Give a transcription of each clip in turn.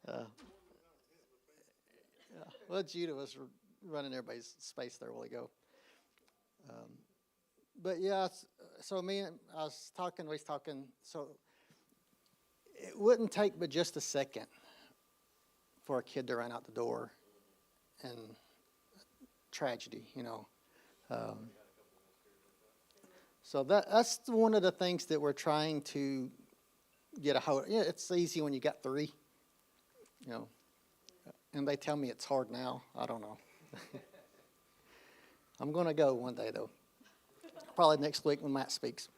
uh, yeah. Well, Judah was running everybody's space there while ago. Um, but yeah, so I was talking, we was talking, so it wouldn't take but just a second for a kid to run out the door and tragedy, you know. Um, so that's one of the things that we're trying to get a hold of. Yeah, it's easy when you got three, you know. And they tell me it's hard now. I don't know. I'm going to go one day, though. Probably next week when Matt speaks.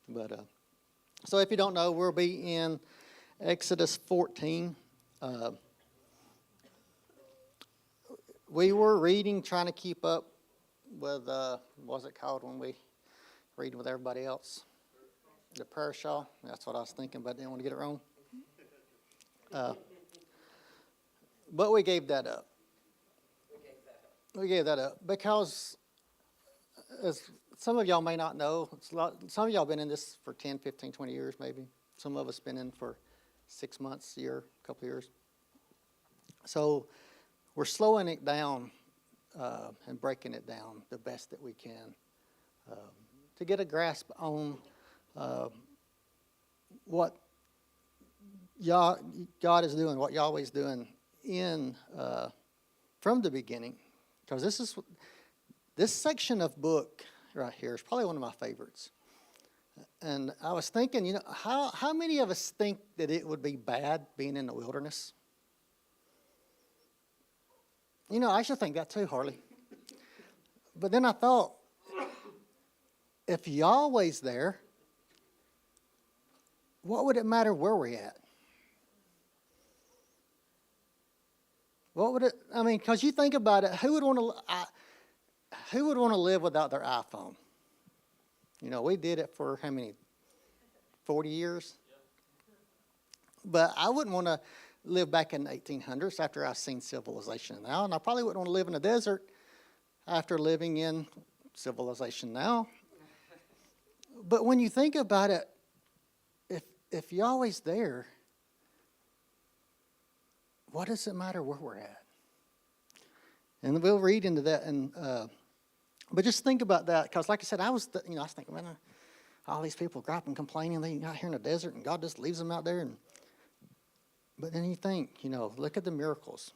But so if you don't know, we'll be in Exodus 14. We were reading, trying to keep up with, what was it called when we read with everybody else? The prayer shawl. That's what I was thinking, but I didn't want to get it wrong. But we gave that up. We gave that up because, as some of y'all may not know, some of y'all been in this for 10, 15, 20 years maybe. Some of us been in for 6 months, a year, a couple of years. So we're slowing it down and breaking it down the best that we can to get a grasp on what God is doing, what Yahweh's doing from the beginning, because this section of book right here is probably one of my favorites. And I was thinking, you know, how many of us think that it would be bad being in the wilderness? You know, I should think that too, Harley. But then I thought, if Yahweh's there, what would it matter where we're at? What would it? I mean, because you think about it, who would want to live without their iPhone? You know, we did it for how many? 40 years. But I wouldn't want to live back in the 1800s after I've seen civilization now, and I probably wouldn't want to live in a desert after living in civilization now. But when you think about it, if Yahweh's there, what does it matter where we're at? And we'll read into that. But just think about that, because like I said, I was thinking, man, all these people griping, complaining, they're out here in the desert, and God just leaves them out there. But then you think, you know, look at the miracles.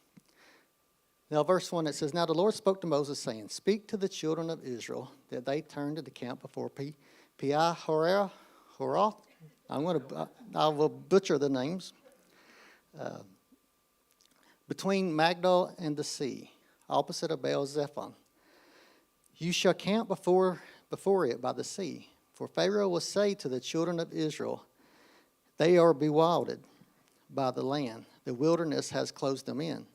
Now, verse 1, it says, "Now the Lord spoke to Moses, saying, Speak to the children of Israel that they turn to the camp before Pi-hahiroth. I will butcher the names. Between Magdal and the sea, opposite of Baal-zephon. You shall camp before it by the sea. For Pharaoh will say to the children of Israel, They are bewildered by the land. The wilderness has closed them in.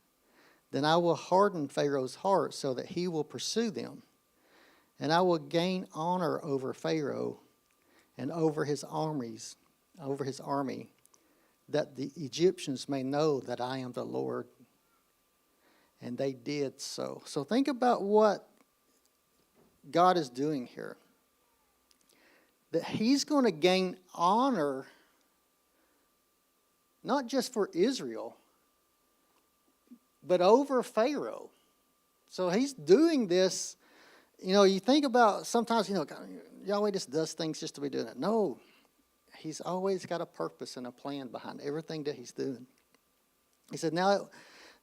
Then I will harden Pharaoh's heart so that he will pursue them. And I will gain honor over Pharaoh and over his army, that the Egyptians may know that I am the Lord. And they did so." So think about what God is doing here. That he's going to gain honor, not just for Israel, but over Pharaoh. So he's doing this. You know, you think about sometimes, you know, Yahweh just does things just to be doing it. No, he's always got a purpose and a plan behind everything that he's doing. He said, Now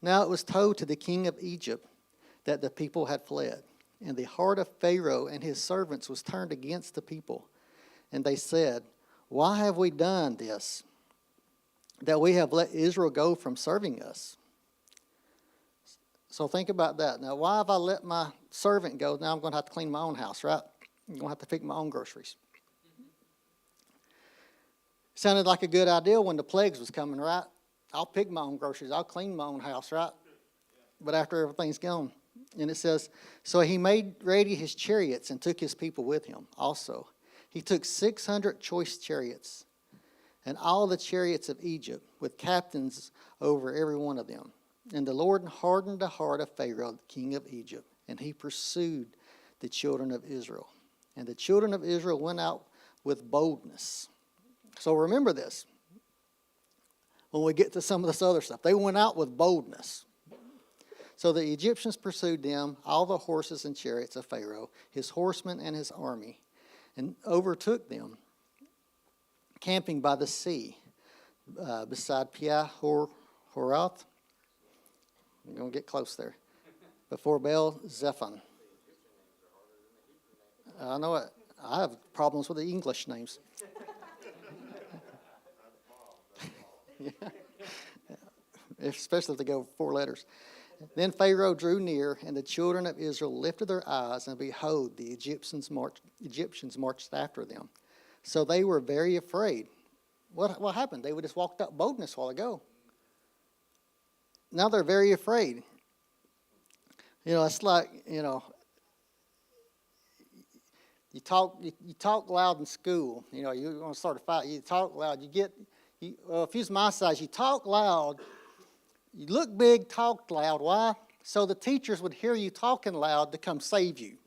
it was told to the king of Egypt that the people had fled, and the heart of Pharaoh and his servants was turned against the people. And they said, Why have we done this, that we have let Israel go from serving us? So think about that. Now, why have I let my servant go? Now I'm going to have to clean my own house, right? I'm going to have to pick my own groceries. Sounded like a good idea when the plagues was coming, right? I'll pick my own groceries. I'll clean my own house, right? But after everything's gone. And it says, so he made ready his chariots and took his people with him also. He took 600 choice chariots and all the chariots of Egypt with captains over every one of them. And the Lord hardened the heart of Pharaoh, the king of Egypt, and he pursued the children of Israel. And the children of Israel went out with boldness. So remember this. when we get to some of this other stuff. They went out with boldness. So the Egyptians pursued them, all the horses and chariots of Pharaoh, his horsemen and his army, and overtook them, camping by the sea, beside Pi-hahiroth. I'm going to get close there. Before Baal-zephon. I know it. I have problems with the English names. Yeah. Especially if they go 4 letters. Then Pharaoh drew near, and the children of Israel lifted their eyes, and behold, the Egyptians marched after them. So they were very afraid. What happened? They just walked up boldness a while ago. Now they're very afraid. It's like, you talk loud in school. You're going to start a fight. You talk loud. If you's my size, you talk loud. You look big, talk loud. Why? So the teachers would hear you talking loud to come save you.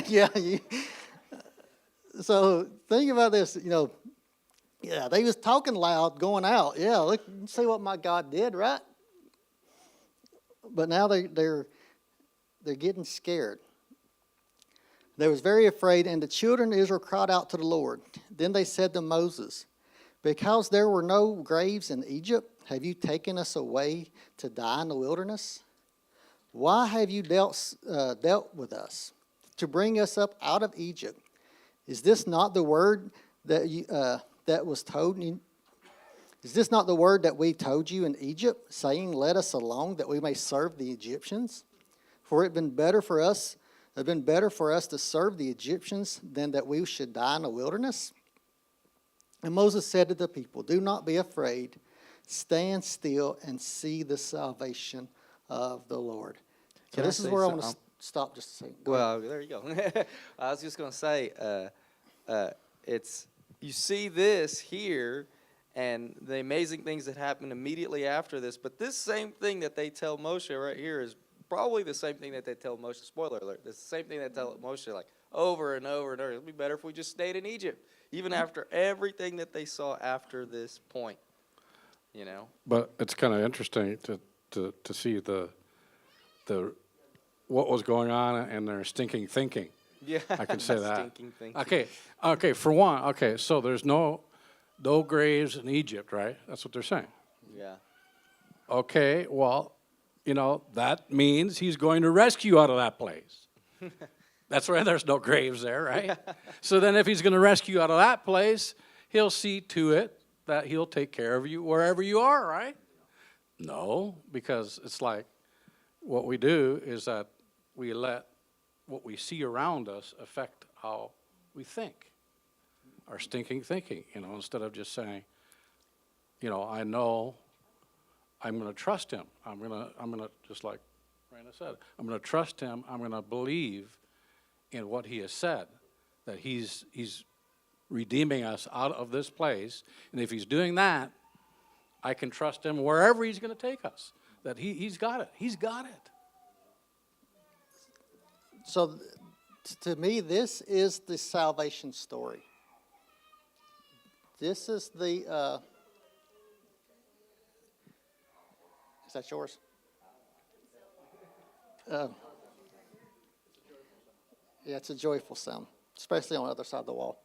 Yeah. So think about this. Yeah, they was talking loud going out. Yeah, look, see what my God did, right? But now they're getting scared. They was very afraid, and the children of Israel cried out to the Lord. Then they said to Moses, because there were no graves in Egypt, have you taken us away to die in the wilderness? Why have you dealt with us to bring us up out of Egypt? Is this not the word that was told you? Is this not the word that we told you in Egypt, saying, let us alone that we may serve the Egyptians? For it had been better for us to serve the Egyptians than that we should die in the wilderness. And Moses said to the people, do not be afraid, stand still and see the salvation of the Lord. So this is where I want to stop just a second. Well, there you go. I was just going to say, you see this here, and the amazing things that happen immediately after this. But this same thing that they tell Moshe right here is probably the same thing that they tell Moshe. Spoiler alert. It's the same thing they tell Moshe like over and over and over. It would be better if we just stayed in Egypt, even after everything that they saw after this point. But it's kind of interesting to see the what was going on in their stinking thinking. Yeah, I can say that. Stinking thinking. Okay. For one, so there's no graves in Egypt, right? That's what they're saying. Yeah. Okay, well, that means he's going to rescue you out of that place. That's why there's no graves there, right? Yeah. So then if he's going to rescue you out of that place, he'll see to it that he'll take care of you wherever you are, right? No, because it's like what we do is that we let what we see around us affect how we think, our stinking thinking, instead of just saying, I know I'm going to trust him. I'm going to just like Raina said, I'm going to trust him. I'm going to believe in what he has said, that he's redeeming us out of this place. And if he's doing that, I can trust him wherever he's going to take us, that he's got it. He's got it. So to me, this is the salvation story. This is the... is that yours? Yeah, it's a joyful sound, especially on the other side of the wall.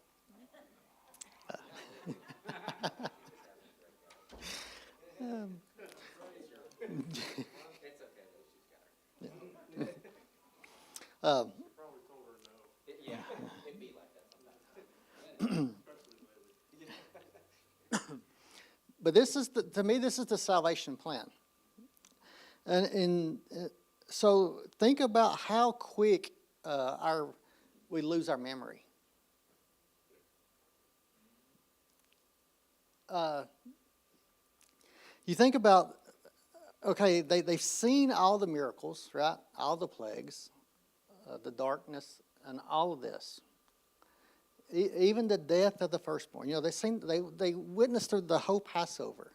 But to me, this is the salvation plan. And so think about how quick we lose our memory. You think about, okay, they've seen all the miracles, right? All the plagues, the darkness, and all of this. Even the death of the firstborn. They witnessed through the whole Passover.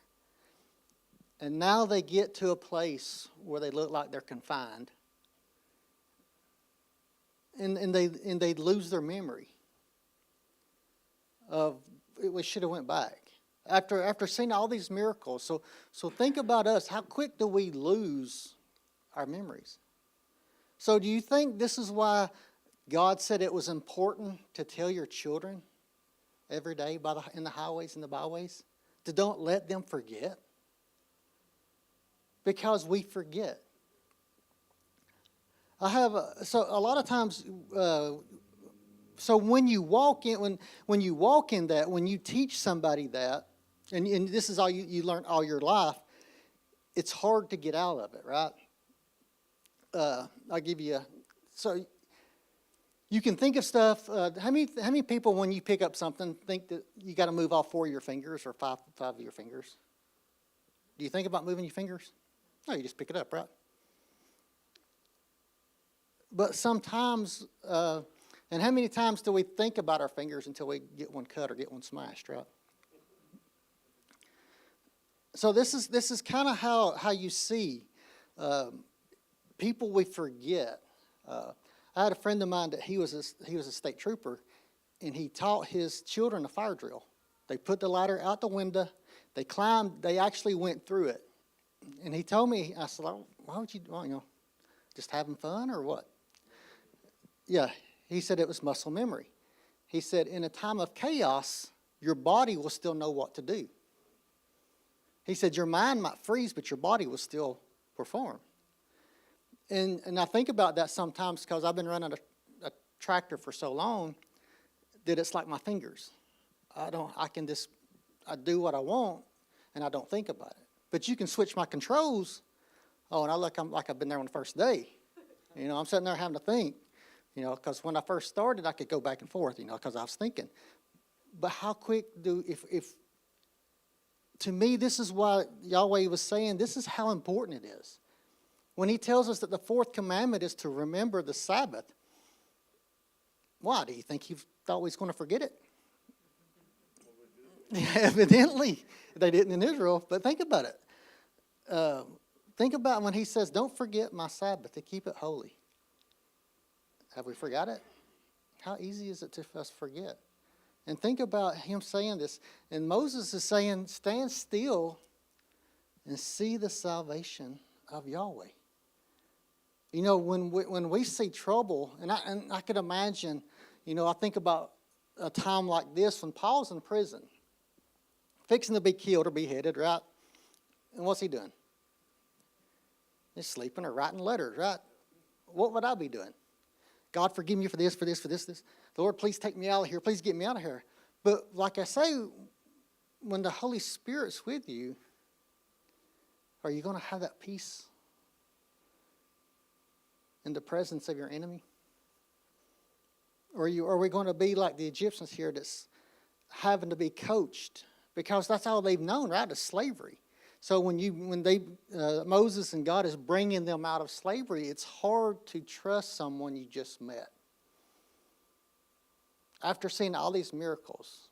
And now they get to a place where they look like they're confined. And they lose their memory of we should have went back. After seeing all these miracles. So think about us. How quick do we lose our memories? So do you think this is why God said it was important to tell your children every day in the highways and the byways to don't let them forget? Because we forget. So a lot of times, so when you walk in, when you walk in that, when you teach somebody that, and this is all you learn all your life, it's hard to get out of it, right? I'll give you so you can think of stuff. How many people, when you pick up something, think that you got to move all 4 of your fingers or five of your fingers? Do you think about moving your fingers? No, you just pick it up, right? But sometimes, and how many times do we think about our fingers until we get one cut or get one smashed, right? So this is kind of how you see people we forget. I had a friend of mine that he was a state trooper, and he taught his children a fire drill. They put the ladder out the window, they climbed, they actually went through it. And he told me, I said, oh, why would you, just having fun or what? Yeah, he said it was muscle memory. He said in a time of chaos, your body will still know what to do. He said your mind might freeze, but your body will still perform. And I think about that sometimes because I've been running a tractor for so long that it's like my fingers. I do what I want, and I don't think about it. But you can switch my controls. Oh, and I look like I've been there on the first day. I'm sitting there having to think. Because when I first started, I could go back and forth. Because I was thinking. But how quick if to me, this is why Yahweh was saying this is how important it is. When he tells us that the 4th commandment is to remember the Sabbath, why? Do you think he thought we was going to forget it? Evidently, they didn't in Israel, but think about it. Think about when he says, don't forget my Sabbath, to keep it holy. Have we forgot it? How easy is it to us forget? And think about him saying this. And Moses is saying, stand still and see the salvation of Yahweh. When we see trouble, and I could imagine, I think about a time like this when Paul's in prison, fixing to be killed or beheaded, right? And what's he doing? He's sleeping or writing letters, right? What would I be doing? God, forgive me for this, for this, for this. Lord, please take me out of here. Please get me out of here. But like I say, when the Holy Spirit's with you, are you going to have that peace in the presence of your enemy? Or are we going to be like the Egyptians here that's having to be coached? Because that's all they've known, right, is slavery. So when Moses and God is bringing them out of slavery, it's hard to trust someone you just met. After seeing all these miracles,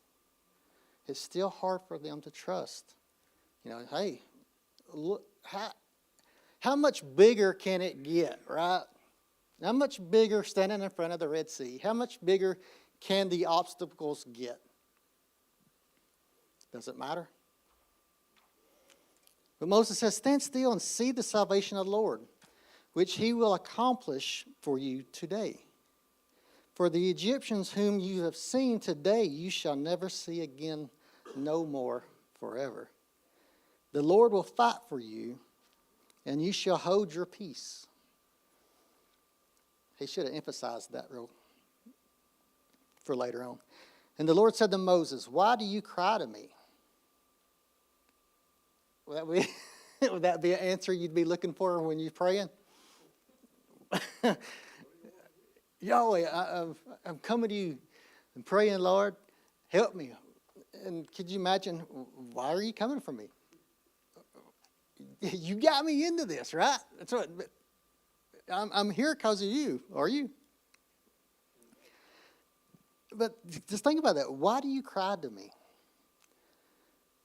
it's still hard for them to trust. Hey, look, how much bigger can it get, right? How much bigger standing in front of the Red Sea? How much bigger can the obstacles get? Does it matter? But Moses says, stand still and see the salvation of the Lord, which he will accomplish for you today. For the Egyptians whom you have seen today, you shall never see again, no more forever. The Lord will fight for you, and you shall hold your peace. He should have emphasized that for later on. And the Lord said to Moses, why do you cry to me? Would that be an answer you'd be looking for when you're praying? Yahweh, I'm coming to you and praying, Lord, help me. And could you imagine, why are you coming for me? You got me into this, right? That's what. I'm here because of you. Are you? But just think about that. Why do you cry to me?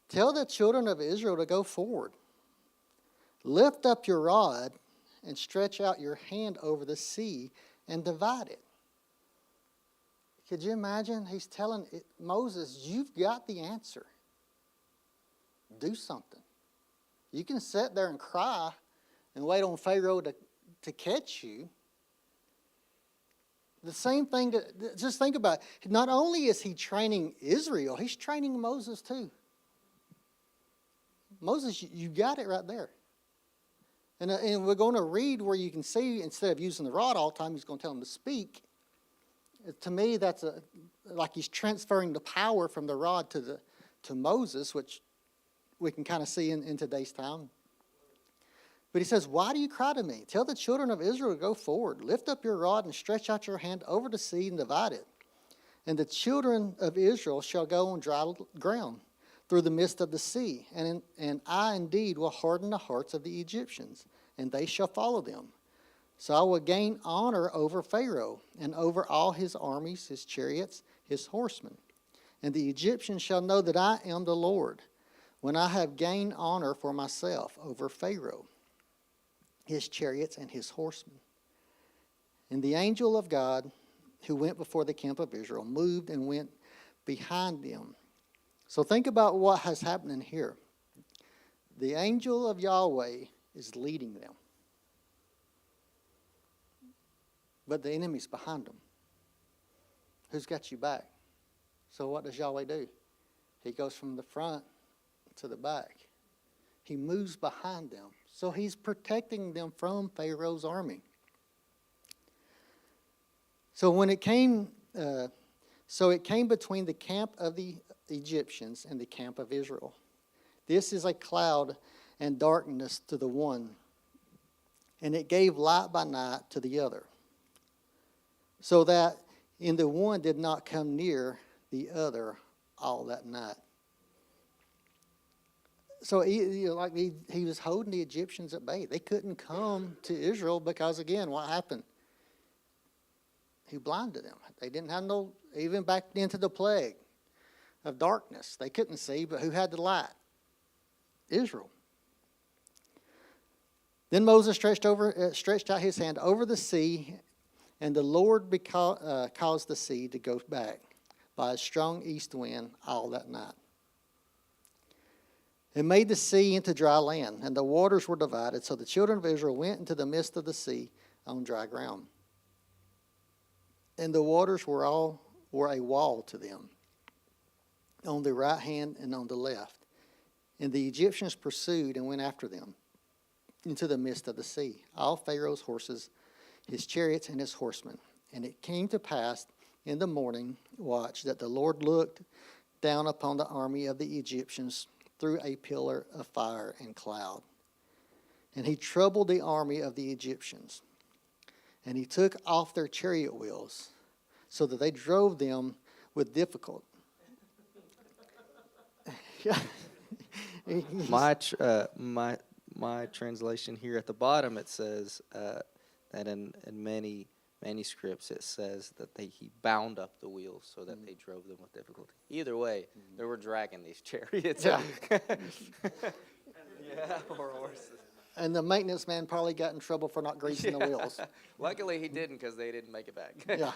Tell the children of Israel to go forward. Lift up your rod and stretch out your hand over the sea and divide it. Could you imagine? He's telling Moses, you've got the answer. Do something. You can sit there and cry and wait on Pharaoh to catch you. The same thing, just think about it. Not only is he training Israel, he's training Moses too. Moses, you got it right there. And we're going to read where you can see, instead of using the rod all the time, he's going to tell him to speak. To me, that's like he's transferring the power from the rod to Moses, which we can kind of see in today's time. But he says, why do you cry to me? Tell the children of Israel to go forward. Lift up your rod and stretch out your hand over the sea and divide it. And the children of Israel shall go on dry ground through the midst of the sea. And I indeed will harden the hearts of the Egyptians, and they shall follow them. So I will gain honor over Pharaoh and over all his armies, his chariots, his horsemen. And the Egyptians shall know that I am the Lord, when I have gained honor for myself over Pharaoh, his chariots, and his horsemen. And the angel of God, who went before the camp of Israel, moved and went behind them. So think about what has happened here. The angel of Yahweh is leading them, but the enemy's behind them. Who's got you back? So what does Yahweh do? He goes from the front to the back. He moves behind them. So he's protecting them from Pharaoh's army. So it came between the camp of the Egyptians and the camp of Israel. This is a cloud and darkness to the one, and it gave light by night to the other, so that in the one did not come near the other all that night. So he was holding the Egyptians at bay. They couldn't come to Israel because, again, what happened? He blinded them. They didn't have even back into the plague of darkness. They couldn't see, but who had the light? Israel. Then Moses stretched out his hand over the sea, and the Lord caused the sea to go back by a strong east wind all that night. It made the sea into dry land, and the waters were divided. So the children of Israel went into the midst of the sea on dry ground. And the waters were a wall to them, on the right hand and on the left. And the Egyptians pursued and went after them into the midst of the sea, all Pharaoh's horses, his chariots, and his horsemen. And it came to pass in the morning watch that the Lord looked down upon the army of the Egyptians through a pillar of fire and cloud. And he troubled the army of the Egyptians. And he took off their chariot wheels, so that they drove them with difficulty. My translation here at the bottom, it says that in many manuscripts it says that he bound up the wheels so that they drove them with difficulty. Either way, they were dragging these chariots. Yeah. Yeah, or horses. And the maintenance man probably got in trouble for not greasing the wheels. Luckily he didn't, because they didn't make it back. Yeah.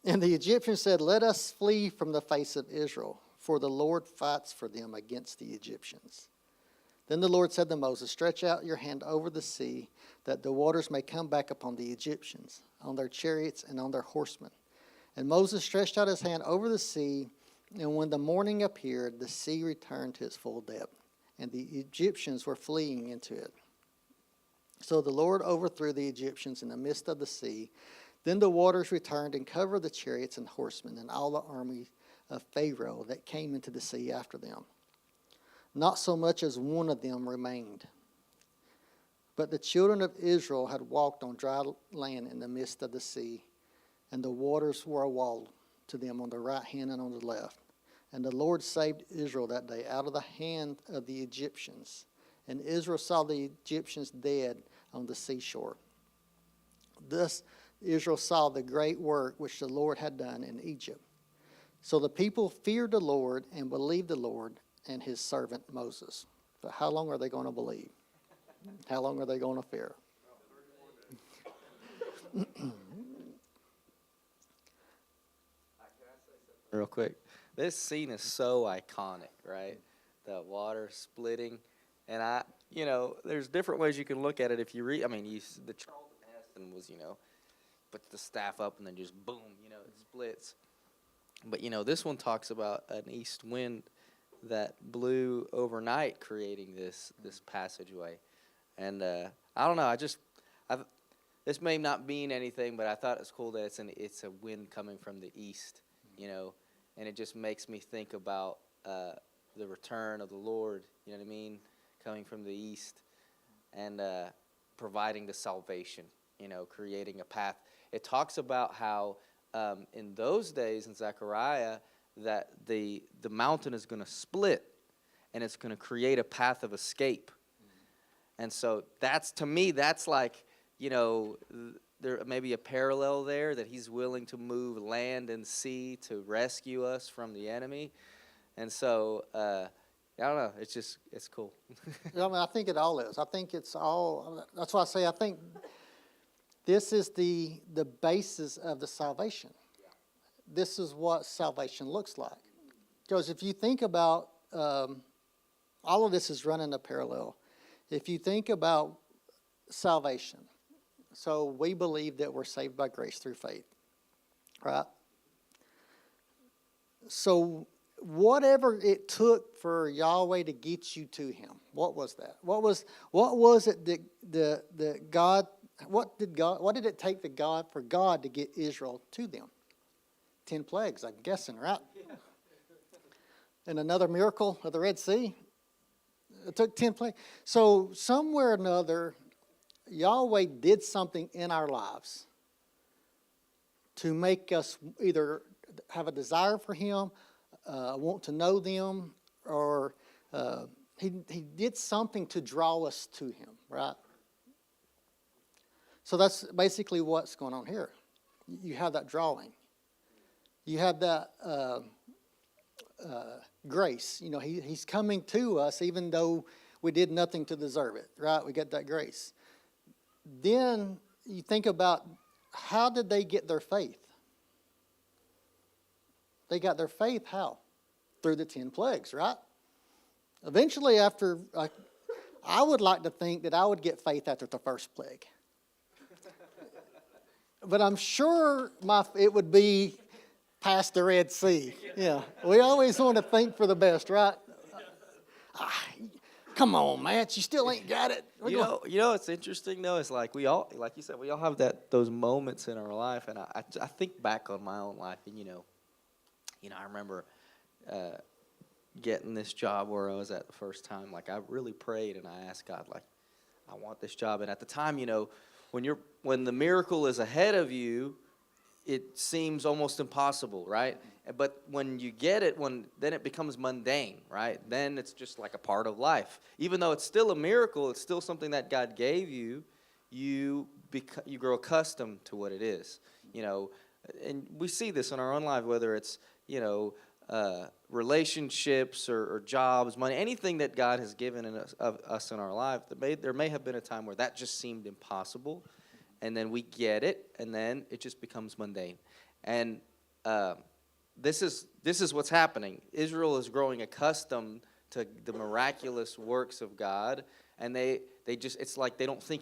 And the Egyptians said, let us flee from the face of Israel, for the Lord fights for them against the Egyptians. Then the Lord said to Moses, stretch out your hand over the sea, that the waters may come back upon the Egyptians, on their chariots and on their horsemen. And Moses stretched out his hand over the sea, and when the morning appeared, the sea returned to its full depth, and the Egyptians were fleeing into it. So the Lord overthrew the Egyptians in the midst of the sea. Then the waters returned and covered the chariots and horsemen and all the army of Pharaoh that came into the sea after them. Not so much as one of them remained. But the children of Israel had walked on dry land in the midst of the sea, and the waters were a wall to them on the right hand and on the left. And the Lord saved Israel that day out of the hand of the Egyptians. And Israel saw the Egyptians dead on the seashore. Thus Israel saw the great work which the Lord had done in Egypt. So the people feared the Lord and believed the Lord and his servant Moses. But how long are they going to believe? How long are they going to fear? Real quick. This scene is so iconic, right? The water splitting. And there's different ways you can look at it if you read. I mean, the Charlton Heston was, puts the staff up and then just boom, it splits. But, this one talks about an east wind that blew overnight, creating this passageway. And I don't know, this may not mean anything, but I thought it's cool that it's a wind coming from the east, and it just makes me think about the return of the Lord, you know what I mean, coming from the east and providing the salvation, creating a path. It talks about how in those days in Zechariah that the mountain is going to split and it's going to create a path of escape. And so to me, that's like, there may be a parallel there that he's willing to move land and sea to rescue us from the enemy. And so, I don't know, it's cool. I think it all is. I think it's all, that's why I say I think this is the basis of the salvation. This is what salvation looks like. Because if you think about, all of this is running a parallel. If you think about salvation, so we believe that we're saved by grace through faith, right? So whatever it took for Yahweh to get you to Him, what was that? What was it that God? What did it take for God to get Israel to them? 10 plagues, I'm guessing, right? Yeah. And another miracle of the Red Sea. It took 10 plagues. So somewhere or another, Yahweh did something in our lives to make us either have a desire for Him, want to know them, or he did something to draw us to Him, right? So that's basically what's going on here. You have that drawing. You have that grace. He's coming to us even though we did nothing to deserve it, right? We get that grace. Then you think about, how did they get their faith? They got their faith how? Through the 10 plagues, right? Eventually, after, I would like to think that I would get faith after the first plague. But I'm sure it would be past the Red Sea. Yeah, we always want to think for the best, right? Come on, Matt, you still ain't got it. It's interesting though. It's like we all, like you said, we all have those moments in our life, and I think back on my own life, and I remember getting this job where I was at the first time. Like I really prayed and I asked God, like, I want this job. And at the time, when the miracle is ahead of you, it seems almost impossible, right? But when you get it, then it becomes mundane, right? Then it's just like a part of life. Even though it's still a miracle, it's still something that God gave you. You grow accustomed to what it is, And we see this in our own life, whether it's relationships or jobs, money, anything that God has given us in our life. There may have been a time where that just seemed impossible. And then we get it, and then it just becomes mundane. And this is what's happening. Israel is growing accustomed to the miraculous works of God, and it's like they don't think